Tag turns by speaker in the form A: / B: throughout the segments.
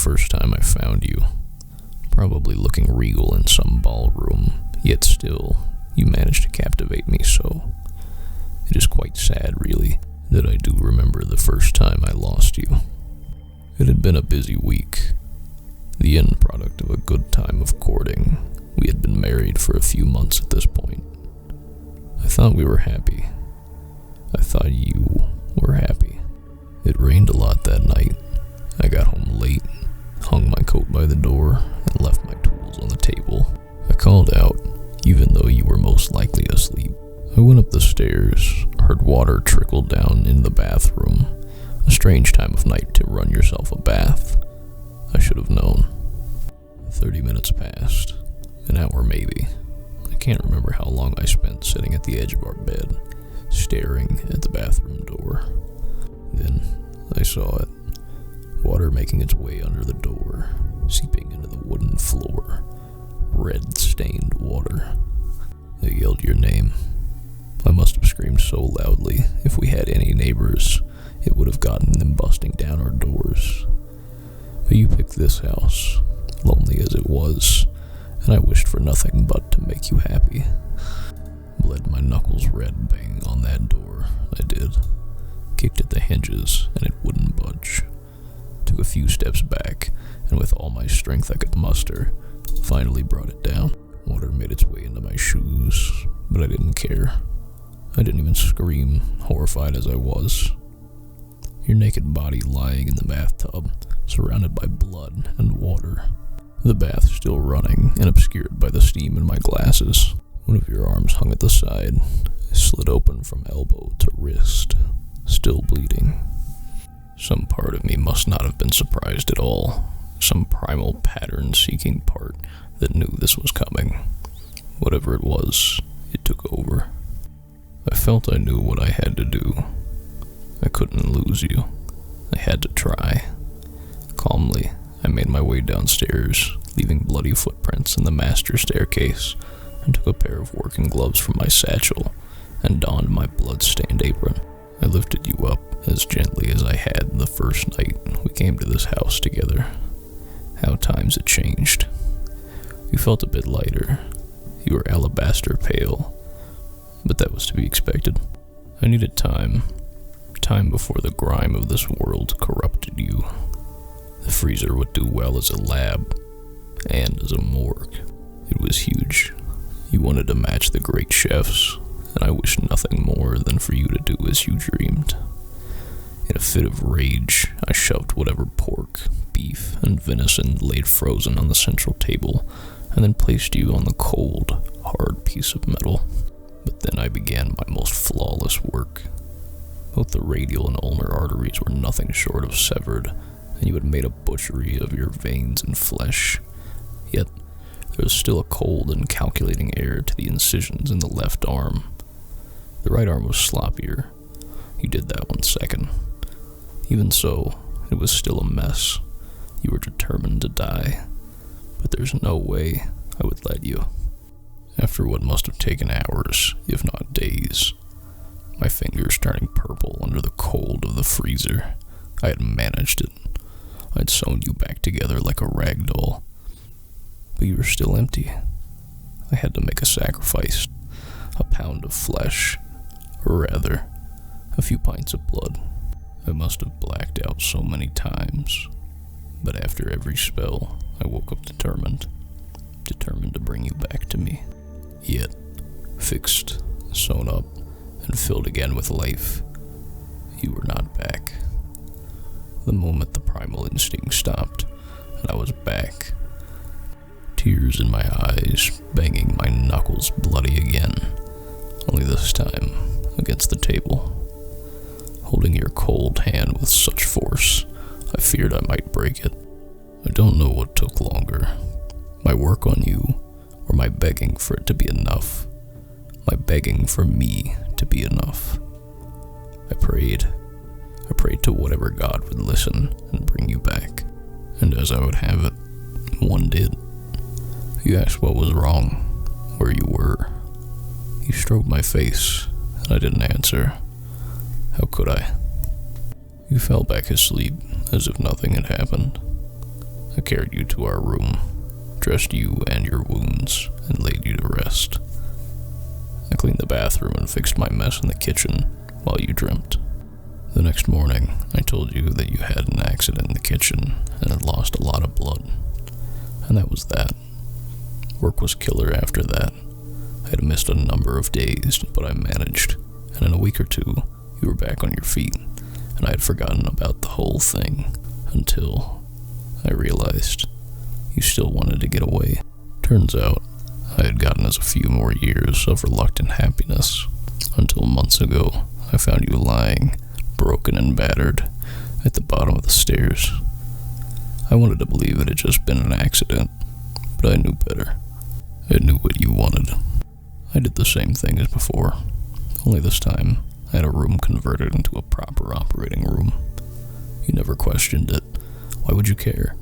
A: first time I found you, probably looking regal in some ballroom, yet still, you managed to captivate me so. It is quite sad, really, that I do remember the first time I lost you. It had been a busy week, the end product of a good time of courting. We had been married for a few months at this point. I thought we were happy. I thought you were happy. It rained a lot that night. I got home late, hung my coat by the door, and left my tools on the table. I called out, even though you were most likely asleep. I went up the stairs, heard water trickle down in the bathroom. A strange time of night to run yourself a bath. I should have known. 30 minutes passed. An hour maybe. I can't remember how long I spent sitting at the edge of our bed, staring at the bathroom door. Then I saw it. Water making its way under the door, seeping into the wooden floor. Red-stained water. I yelled your name. I must have screamed so loudly, if we had any neighbors, it would have gotten them busting down our doors. But you picked this house, lonely as it was, and I wished for nothing but to make you happy. Bled my knuckles red banging on that door, I did. Kicked at the hinges, and it wouldn't budge. Took a few steps back, and with all my strength I could muster, finally brought it down. Water made its way into my shoes, but I didn't care. I didn't even scream, horrified as I was. Your naked body lying in the bathtub, surrounded by blood and water. The bath still running and obscured by the steam in my glasses. One of your arms hung at the side, slid open from elbow to wrist, still bleeding. Some part of me must not have been surprised at all. Some primal pattern-seeking part that knew this was coming. Whatever it was, it took over. I felt I knew what I had to do. I couldn't lose you. I had to try. Calmly, I made my way downstairs, leaving bloody footprints in the master staircase, and took a pair of working gloves from my satchel and donned my blood-stained apron. I lifted you up as gently as I had the first night we came to this house together. How times had changed. You felt a bit lighter. You were alabaster pale, but that was to be expected. I needed time before the grime of this world corrupted you. The freezer would do well as a lab, and as a morgue. It was huge. You wanted to match the great chefs, and I wished nothing more than for you to do as you dreamed. In a fit of rage, I shoved whatever pork, beef, and venison laid frozen on the central table, and then placed you on the cold, hard piece of metal. But then I began my most flawless work. Both the radial and ulnar arteries were nothing short of severed, and you had made a butchery of your veins and flesh. Yet, there was still a cold and calculating air to the incisions in the left arm. The right arm was sloppier. You did that one second. Even so, it was still a mess. You were determined to die, but there's no way I would let you. After what must have taken hours, if not days, my fingers turning purple under the cold of the freezer, I had managed it. I'd sewn you back together like a rag doll. But you were still empty. I had to make a sacrifice. A pound of flesh, or rather, a few pints of blood. I must have blacked out so many times, but after every spell, I woke up determined to bring you back to me. Yet, fixed, sewn up, and filled again with life, you were not back. The moment the primal instinct stopped, and I was back. Tears in my eyes, banging my knuckles bloody again, only this time against the table. Holding your cold hand with such force, I feared I might break it. I don't know what took longer, my work on you, or my begging for it to be enough. My begging for me to be enough. I prayed to whatever God would listen and bring you back. And as I would have it, one did. You asked what was wrong, where you were. You stroked my face, and I didn't answer. How could I? You fell back asleep, as if nothing had happened. I carried you to our room, dressed you and your wounds, and laid you to rest. I cleaned the bathroom and fixed my mess in the kitchen while you dreamt. The next morning, I told you that you had an accident in the kitchen and had lost a lot of blood. And that was that. Work was killer after that. I had missed a number of days, but I managed, and in a week or two, you were back on your feet, and I had forgotten about the whole thing, until I realized you still wanted to get away. Turns out, I had gotten us a few more years of reluctant happiness, until months ago, I found you lying, broken and battered, at the bottom of the stairs. I wanted to believe it had just been an accident, but I knew better. I knew what you wanted. I did the same thing as before, only this time I had a room converted into a proper operating room. You never questioned it. Why would you care?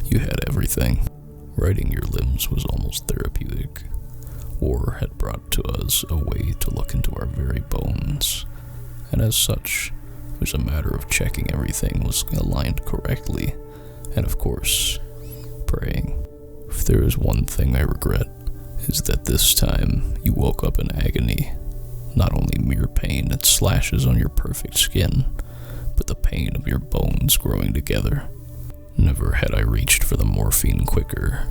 A: You had everything. Writing your limbs was almost therapeutic. War had brought to us a way to look into our very bones, and as such, it was a matter of checking everything was aligned correctly, and of course, praying. If there is one thing I regret, is that this time you woke up in agony. Not only mere pain that slashes on your perfect skin, but the pain of your bones growing together. Never had I reached for the morphine quicker,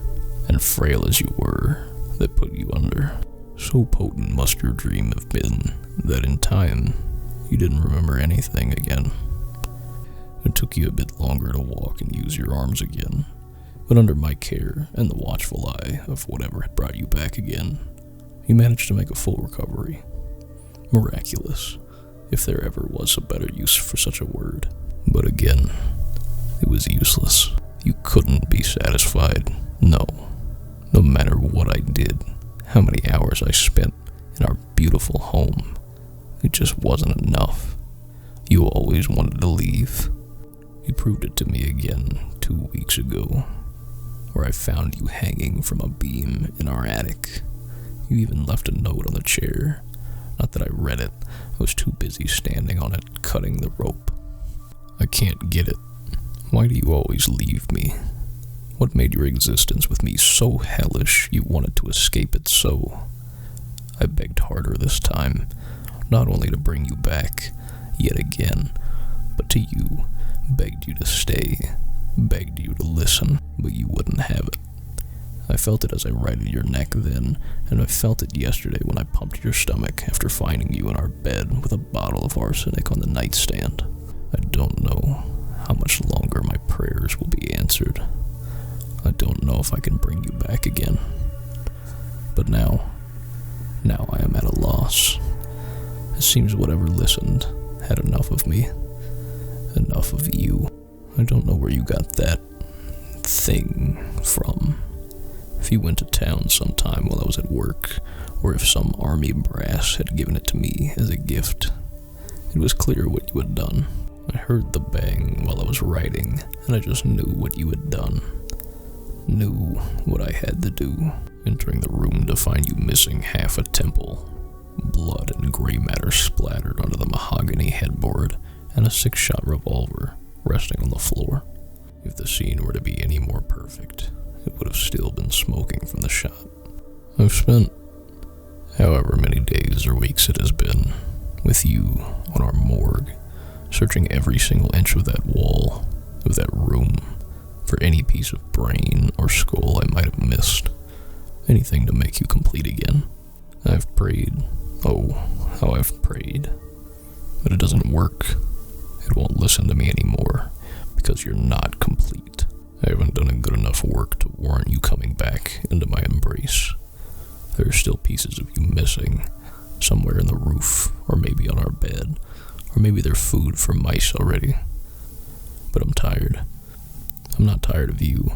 A: and frail as you were, that put you under. So potent must your dream have been, that in time, you didn't remember anything again. It took you a bit longer to walk and use your arms again, but under my care and the watchful eye of whatever had brought you back again, you managed to make a full recovery. Miraculous, if there ever was a better use for such a word. But again, it was useless. You couldn't be satisfied. No matter what I did, how many hours I spent in our beautiful home, it just wasn't enough. You always wanted to leave. You proved it to me again 2 weeks ago, where I found you hanging from a beam in our attic. You even left a note on the chair. Not that I read it, I was too busy standing on it, cutting the rope. I can't get it. Why do you always leave me? What made your existence with me so hellish you wanted to escape it so? I begged harder this time, not only to bring you back, yet again, but to you, begged you to stay, begged you to listen, but you wouldn't have it. I felt it as I righted your neck then, and I felt it yesterday when I pumped your stomach after finding you in our bed with a bottle of arsenic on the nightstand. I don't know how much longer my prayers will be answered. I don't know if I can bring you back again. But now I am at a loss. It seems whatever listened had enough of me. Enough of you. I don't know where you got that thing from. If you went to town sometime while I was at work, or if some army brass had given it to me as a gift, it was clear what you had done. I heard the bang while I was writing, and I just knew what you had done. Knew what I had to do. Entering the room to find you missing half a temple, blood and gray matter splattered onto the mahogany headboard, and a 6-shot revolver resting on the floor. If the scene were to be any more perfect, it would have still been smoking from the shot. I've spent however many days or weeks it has been with you on our morgue, searching every single inch of that wall, of that room, for any piece of brain or skull I might have missed, anything to make you complete again. I've prayed, oh, how I've prayed, but it doesn't work. It won't listen to me anymore, because you're not complete. I haven't done a good enough work to warrant you coming back into my embrace. There are still pieces of you missing, somewhere in the roof, or maybe on our bed, or maybe they're food for mice already. But I'm tired. I'm not tired of you.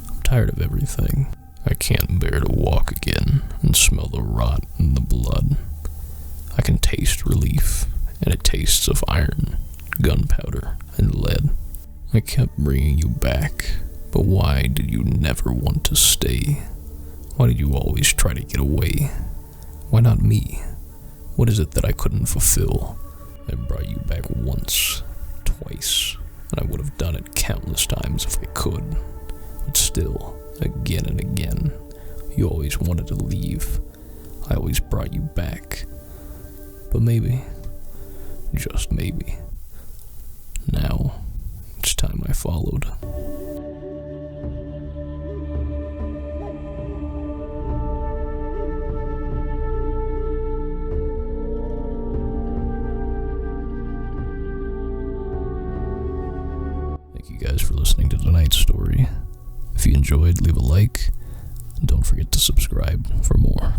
A: I'm tired of everything. I can't bear to walk again and smell the rot and the blood. I can taste relief, and it tastes of iron, gunpowder, and lead. I kept bringing you back, but why did you never want to stay? Why did you always try to get away? Why not me? What is it that I couldn't fulfill? I brought you back once, twice, and I would have done it countless times if I could. still, again and again, you always wanted to leave. I always brought you back. But maybe, just maybe, now it's time I followed. Thank you guys for listening to tonight's story. If you enjoyed, leave a like, and don't forget to subscribe for more.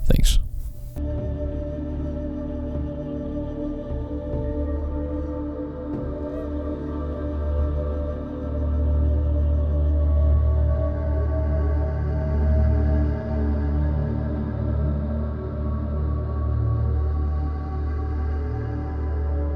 A: Thanks.